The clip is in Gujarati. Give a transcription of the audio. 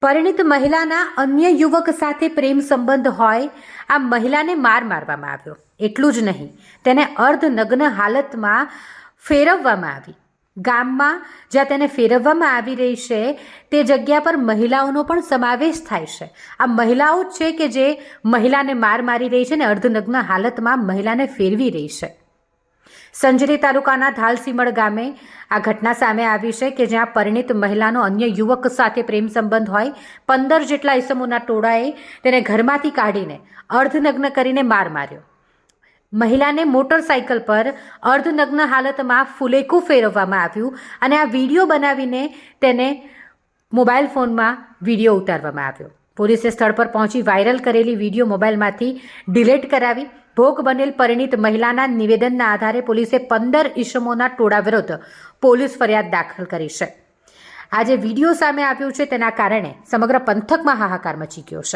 પરિણીત મહિલાના અન્ય યુવક સાથે પ્રેમ સંબંધ હોય આ મહિલાને મારવામાં આવ્યો. એટલું જ નહીં, તેને અર્ધનગ્ન હાલતમાં ફેરવવામાં આવી. ગામમાં જ્યાં તેને ફેરવવામાં આવી રહી છે તે જગ્યા પર મહિલાઓનો પણ સમાવેશ થાય છે. આ મહિલાઓ જ છે કે જે મહિલાને મારી રહી છે અને અર્ધનગ્ન હાલતમાં મહિલાને ફેરવી રહી છે. સંજરી તાલુકાના ધાલસીમળ ગામે આ ઘટના સામે આવી છે કે જ્યાં પરિણીત મહિલાનો અન્ય યુવક સાથે પ્રેમ સંબંધ હોય 15 જેટલા ઈસમોના ટોળાએ તેને ઘરમાંથી કાઢીને અર્ધનગ્ન કરીને માર્યો. મહિલાને મોટરસાઇકલ પર અર્ધનગ્ન હાલતમાં ફુલેકું ફેરવવામાં આવ્યું અને આ વિડીયો બનાવીને તેને મોબાઈલ ફોનમાં વિડીયો ઉતારવામાં આવ્યો. પોલીસે સ્થળ પર પહોંચી વાયરલ કરેલી વિડીયો મોબાઈલમાંથી ડિલીટ કરાવી. ભોગ બનેલ પરિણીત મહિલાના નિવેદનના આધારે પોલીસે 15 ઈસમોના ટોળા વિરુદ્ધ પોલીસ ફરિયાદ દાખલ કરી છે. આ જે વિડીયો સામે આવ્યો છે તેના કારણે સમગ્ર પંથકમાં હાહાકાર મચી ગયો છે.